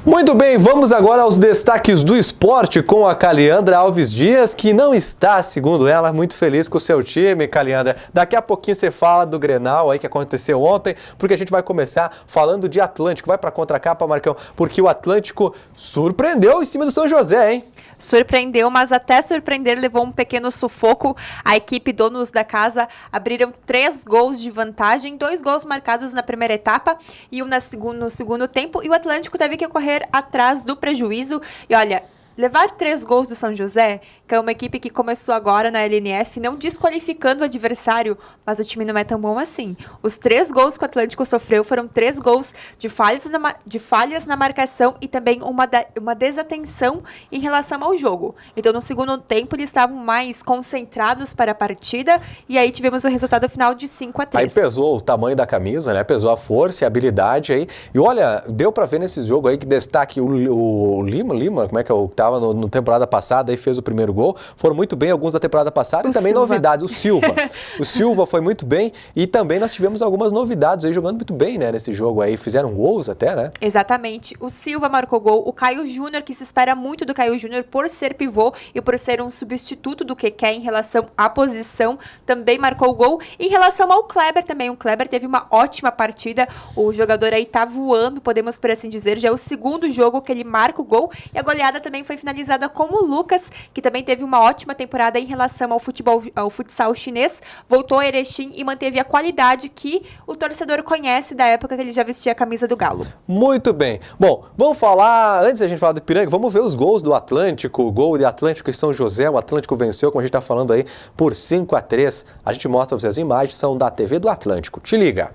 Muito bem, vamos agora aos destaques do esporte com a Caliandra Alves Dias, que não está, segundo ela, muito feliz com o seu time, Caliandra. Daqui a pouquinho você fala do Grenal aí que aconteceu ontem, porque a gente vai começar falando de Atlântico. Vai para a contracapa, Marcão, porque o Atlântico surpreendeu em cima do São José, hein? Surpreendeu, mas até surpreender levou um pequeno sufoco. A equipe donos da casa abriram 3 gols de vantagem, 2 gols marcados na primeira etapa e um no segundo tempo. E o Atlântico teve que correr atrás do prejuízo. E olha, levar 3 gols do São José, que é uma equipe que começou agora na LNF, não desqualificando o adversário, mas o time não é tão bom assim. Os 3 gols que o Atlântico sofreu foram 3 gols de falhas na marcação e também uma desatenção em relação ao jogo. Então, no segundo tempo, eles estavam mais concentrados para a partida e aí tivemos o resultado final de 5-3. Aí pesou o tamanho da camisa, né? Pesou a força e a habilidade aí. E olha, deu para ver nesse jogo aí que destaque o Lima, como é que é o que tava no temporada passada e fez o primeiro gol, foram muito bem alguns da temporada passada e também novidades, o Silva. O Silva foi muito bem e também nós tivemos algumas novidades aí jogando muito bem, né, nesse jogo aí, fizeram gols até, né? Exatamente, o Silva marcou gol, o Caio Júnior, que se espera muito do Caio Júnior por ser pivô e por ser um substituto do Keké em relação à posição, também marcou gol. Em relação ao Kleber também, o Kleber teve uma ótima partida, o jogador aí tá voando, podemos por assim dizer, já é o segundo jogo que ele marca o gol e a goleada também foi finalizada com o Lucas, que também teve uma ótima temporada em relação ao futsal chinês, voltou a Erechim e manteve a qualidade que o torcedor conhece da época que ele já vestia a camisa do Galo. Muito bem. Bom, vamos falar, antes da gente falar do Ipiranga, vamos ver os gols do Atlântico, o gol de Atlântico e São José. O Atlântico venceu, como a gente está falando aí, por 5-3. A gente mostra para vocês as imagens, são da TV do Atlântico. Te liga.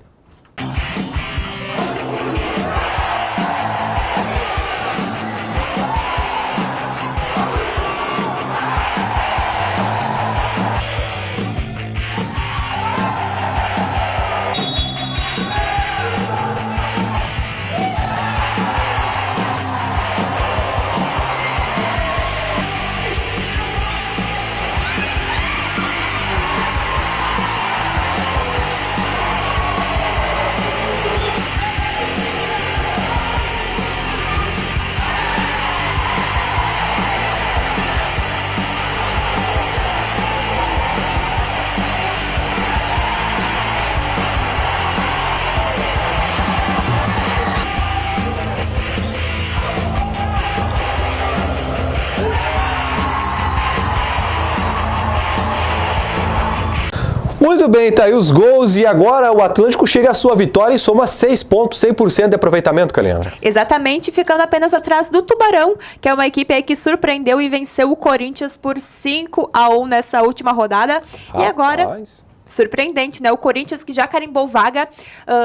Muito bem, tá aí os gols e agora o Atlântico chega à sua vitória e soma 6 pontos, 100% de aproveitamento, Caliandra. Exatamente, ficando apenas atrás do Tubarão, que é uma equipe aí que surpreendeu e venceu o Corinthians por 5-1 nessa última rodada. Rapaz. E agora... surpreendente, né? O Corinthians que já carimbou vaga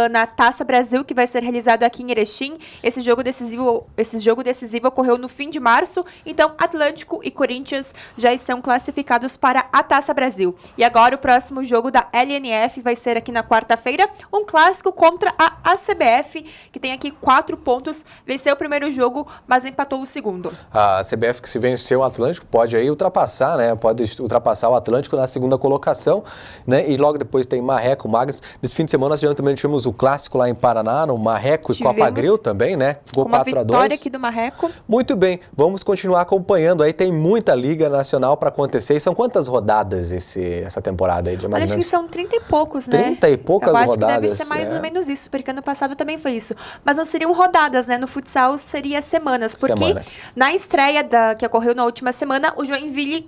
na Taça Brasil, que vai ser realizado aqui em Erechim. Esse jogo decisivo ocorreu no fim de março. Então, Atlântico e Corinthians já estão classificados para a Taça Brasil. E agora o próximo jogo da LNF vai ser aqui na quarta-feira, um clássico contra a ACBF, que tem aqui 4 pontos. Venceu o primeiro jogo, mas empatou o segundo. A CBF que se venceu o Atlântico pode aí ultrapassar, né? Pode ultrapassar o Atlântico na segunda colocação, né? E logo depois tem Marreco, Magnus. Nesse fim de semana nós também tivemos o clássico lá em Paraná, no Marreco e Copa Grill também, né? Ficou 4-2. Uma vitória aqui do Marreco. Muito bem, vamos continuar acompanhando aí, tem muita Liga Nacional para acontecer. E são quantas rodadas essa temporada aí? De mais ou menos? Acho que são 30 e poucos, né? 30 e poucas rodadas. Eu acho que deve ser mais ou menos isso, porque ano passado também foi isso. Mas não seriam rodadas, né? No futsal seria semanas, porque na estreia que ocorreu na última semana, o Joinville,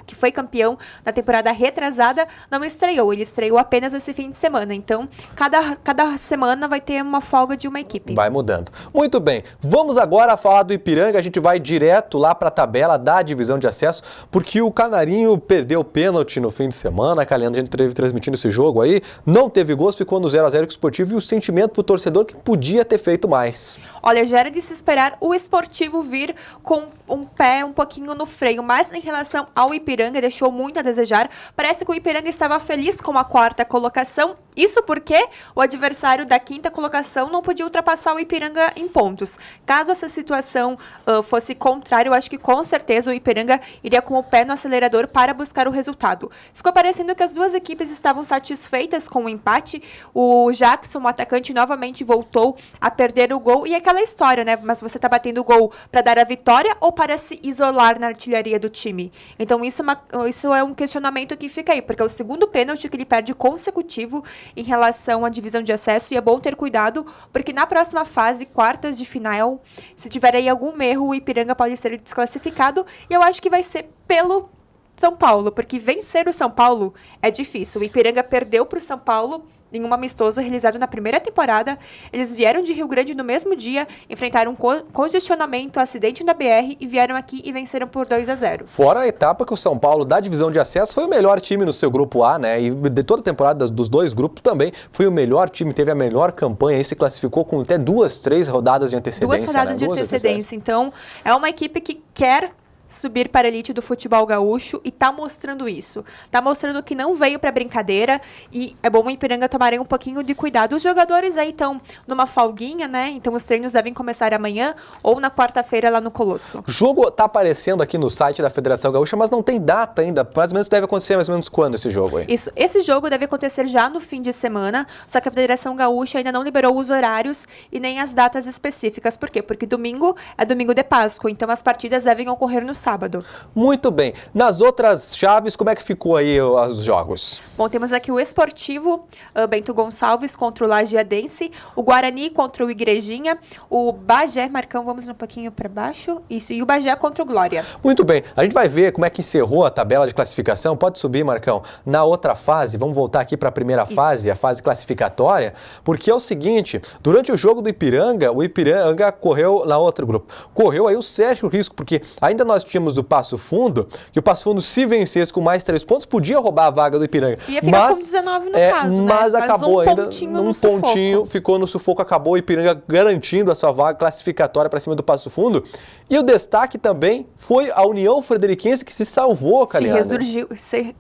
que foi campeão na temporada retrasada, não estreou. Ele estreou apenas esse fim de semana. Então, cada semana vai ter uma folga de uma equipe. Vai mudando. Muito bem. Vamos agora falar do Ipiranga. A gente vai direto lá para a tabela da divisão de acesso, porque o Canarinho perdeu o pênalti no fim de semana. A Caliandra, a gente teve transmitindo esse jogo aí. Não teve gols, ficou no 0-0 com o Esportivo e o sentimento pro torcedor que podia ter feito mais. Olha, já era de se esperar o Esportivo vir com um pé um pouquinho no freio, mas em relação ao Ipiranga, deixou muito a desejar. Parece que o Ipiranga estava feliz feliz com a quarta colocação. Isso porque o adversário da quinta colocação não podia ultrapassar o Ipiranga em pontos. Caso essa situação fosse contrária, eu acho que com certeza o Ipiranga iria com o pé no acelerador para buscar o resultado. Ficou parecendo que as duas equipes estavam satisfeitas com o empate. O Jackson, o atacante, novamente voltou a perder o gol. E aquela história, né? Mas você tá batendo o gol para dar a vitória ou para se isolar na artilharia do time? Então isso é um questionamento que fica aí, porque é o segundo pênalti que ele perde consecutivo em relação à divisão de acesso, e é bom ter cuidado, porque na próxima fase, quartas de final, se tiver aí algum erro, o Ipiranga pode ser desclassificado, e eu acho que vai ser pelo São Paulo, porque vencer o São Paulo é difícil. O Ipiranga perdeu para o São Paulo em um amistoso realizado na primeira temporada. Eles vieram de Rio Grande no mesmo dia, enfrentaram congestionamento, acidente na BR e vieram aqui e venceram por 2-0. Fora a etapa que o São Paulo, da divisão de acesso, foi o melhor time no seu grupo A, né? E de toda a temporada dos dois grupos também foi o melhor time, teve a melhor campanha e se classificou com até 3 rodadas de antecedência. 2 rodadas de antecedência. Então, é uma equipe que quer subir para a elite do futebol gaúcho e tá mostrando isso. Tá mostrando que não veio para brincadeira e é bom o Ipiranga tomarem um pouquinho de cuidado. Os jogadores aí estão numa folguinha, né? Então os treinos devem começar amanhã ou na quarta-feira lá no Colosso. O jogo tá aparecendo aqui no site da Federação Gaúcha, mas não tem data ainda. Mais ou menos deve acontecer mais ou menos quando esse jogo aí? Isso, esse jogo deve acontecer já no fim de semana, só que a Federação Gaúcha ainda não liberou os horários e nem as datas específicas. Por quê? Porque domingo é domingo de Páscoa, então as partidas devem ocorrer no sábado. Muito bem. Nas outras chaves, como é que ficou aí os jogos? Bom, temos aqui o Esportivo Bento Gonçalves contra o Lajeadense, o Guarani contra o Igrejinha, o Bagé, Marcão, vamos um pouquinho para baixo, isso, e o Bagé contra o Glória. Muito bem. A gente vai ver como é que encerrou a tabela de classificação. Pode subir, Marcão. Na outra fase, vamos voltar aqui para a primeira fase, a fase classificatória, porque é o seguinte, durante o jogo do Ipiranga, o Ipiranga correu na outro grupo. Correu aí um sério risco, porque ainda nós tínhamos o Passo Fundo, que o Passo Fundo, se vencesse com mais 3 pontos, podia roubar a vaga do Ipiranga. Ia ficar com 19 no caso, né? Mas acabou ainda num pontinho, ficou no sufoco, acabou o Ipiranga garantindo a sua vaga classificatória para cima do Passo Fundo. E o destaque também foi a União Frederiquense, que se salvou, Caliana.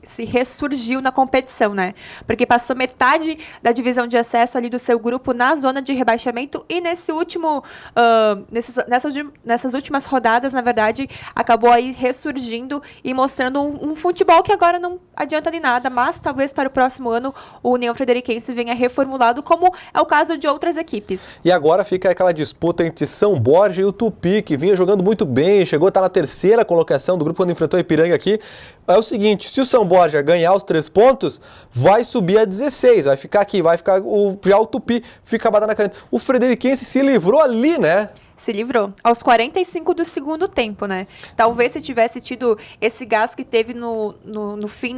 Se ressurgiu na competição, né? Porque passou metade da divisão de acesso ali do seu grupo na zona de rebaixamento e nessas últimas rodadas, na verdade, acabou aí ressurgindo e mostrando um futebol que agora não adianta de nada, mas talvez para o próximo ano o União Frederiquense venha reformulado, como é o caso de outras equipes. E agora fica aquela disputa entre São Borja e o Tupi, que vinha jogando muito bem, chegou a estar na terceira colocação do grupo quando enfrentou o Ipiranga aqui. É o seguinte, se o São Borja ganhar os 3 pontos, vai subir a 16, vai ficar aqui, já o Tupi fica batendo na caneta. O Frederiquense se livrou ali, né? Se livrou. Aos 45 do segundo tempo, né? Talvez se tivesse tido esse gasto que teve no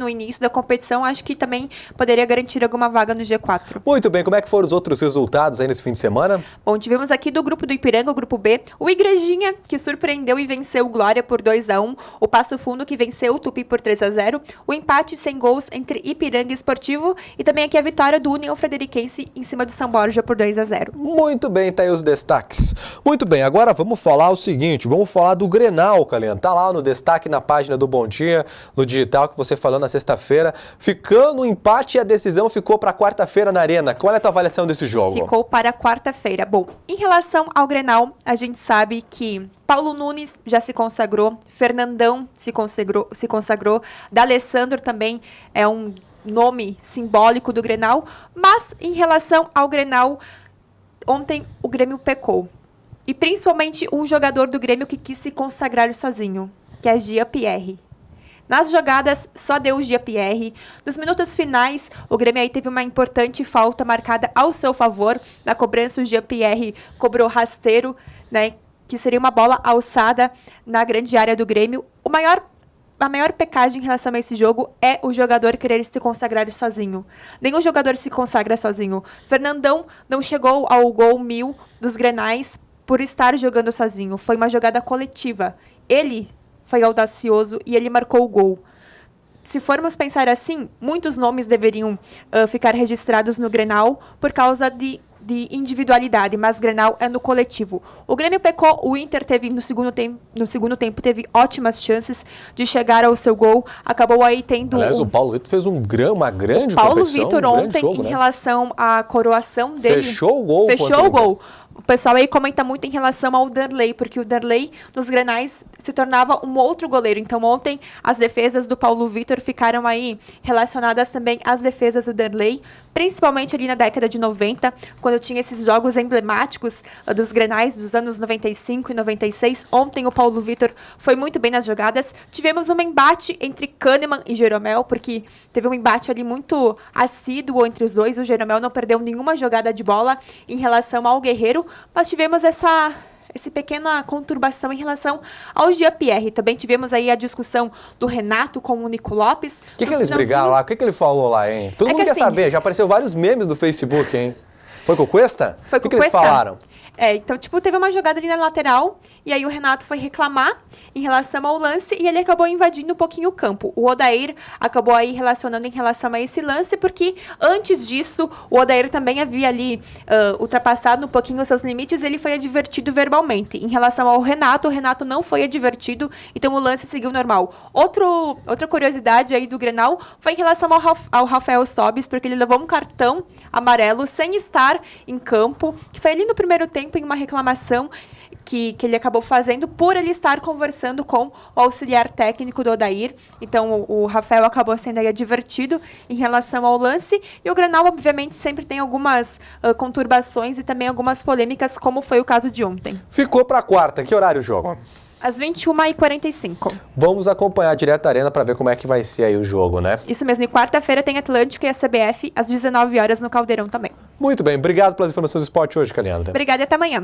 início da competição, acho que também poderia garantir alguma vaga no G4. Muito bem, como é que foram os outros resultados aí nesse fim de semana? Bom, tivemos aqui do grupo do Ipiranga, o grupo B, o Igrejinha, que surpreendeu e venceu o Glória por 2-1, o Passo Fundo, que venceu o Tupi por 3-0, o empate sem gols entre Ipiranga e Esportivo, e também aqui a vitória do União Frederiquense em cima do São Borja por 2-0. Muito bem, tá aí os destaques. Muito bem, agora vamos falar o seguinte, vamos falar do Grenal, Caliano. Tá lá no destaque na página do Bom Dia, no digital, que você falou na sexta-feira. Ficando o empate e a decisão ficou para quarta-feira na Arena. Qual é a tua avaliação desse jogo? Ficou para quarta-feira. Bom, em relação ao Grenal, a gente sabe que Paulo Nunes já se consagrou, Fernandão se consagrou, D'Alessandro também é um nome simbólico do Grenal, mas em relação ao Grenal, ontem o Grêmio pecou. E principalmente um jogador do Grêmio que quis se consagrar sozinho, que é Jean-Pierre. Nas jogadas, só deu o Jean-Pierre. Nos minutos finais, o Grêmio aí teve uma importante falta marcada ao seu favor. Na cobrança, o Jean-Pierre cobrou rasteiro, né, que seria uma bola alçada na grande área do Grêmio. A maior pecagem em relação a esse jogo é o jogador querer se consagrar sozinho. Nenhum jogador se consagra sozinho. Fernandão não chegou ao gol 1000 dos Grenais por estar jogando sozinho. Foi uma jogada coletiva. Ele foi audacioso e ele marcou o gol. se formos pensar assim, muitos nomes deveriam ficar registrados no Grenal por causa de individualidade, mas Grenal é no coletivo. O Grêmio pecou, o Inter teve no segundo tempo teve ótimas chances de chegar ao seu gol, acabou aí tendo... Aliás, o Paulo Vitor fez uma grande Paulo competição, Vitor ontem, jogo, em relação à coroação dele... Fechou o gol. Fechou o gol. O pessoal aí comenta muito em relação ao Darley, porque o Darley, nos Grenais, se tornava um outro goleiro. Então, ontem, as defesas do Paulo Vitor ficaram aí relacionadas também às defesas do Darley, principalmente ali na década de 90, quando tinha esses jogos emblemáticos dos Grenais dos anos 95 e 96. Ontem, o Paulo Vitor foi muito bem nas jogadas. Tivemos um embate entre Kahneman e Jeromel, porque teve um embate ali muito assíduo entre os dois. O Jeromel não perdeu nenhuma jogada de bola em relação ao Guerreiro, mas tivemos essa pequena conturbação em relação ao Jean-Pierre. Também tivemos aí a discussão do Renato com o Nico Lopes. O que eles brigaram lá? O que ele falou lá, hein? Todo mundo quer saber. Já apareceu vários memes do Facebook, hein? Foi com o Cuesta? Foi com o Cuesta. O que eles falaram? Então, teve uma jogada ali na lateral, e aí o Renato foi reclamar em relação ao lance, e ele acabou invadindo um pouquinho o campo. O Odair acabou aí relacionando em relação a esse lance, porque antes disso, o Odair também havia ali ultrapassado um pouquinho os seus limites, e ele foi advertido verbalmente. Em relação ao Renato, o Renato não foi advertido, então o lance seguiu normal. Outra curiosidade aí do Grenal foi em relação ao Rafael Sobis, porque ele levou um cartão amarelo sem estar em campo, que foi ali no primeiro tempo, em uma reclamação que ele acabou fazendo por ele estar conversando com o auxiliar técnico do Odair. Então, o Rafael acabou sendo aí advertido em relação ao lance. E o Grenal, obviamente, sempre tem algumas conturbações e também algumas polêmicas, como foi o caso de ontem. Ficou para quarta. Que horário o jogo? Às 21h45. Vamos acompanhar direto da Arena para ver como é que vai ser aí o jogo, né? Isso mesmo. E quarta-feira tem Atlântico e a CBF às 19 horas no Caldeirão também. Muito bem. Obrigado pelas informações do esporte hoje, Caliandra. Obrigada e até amanhã.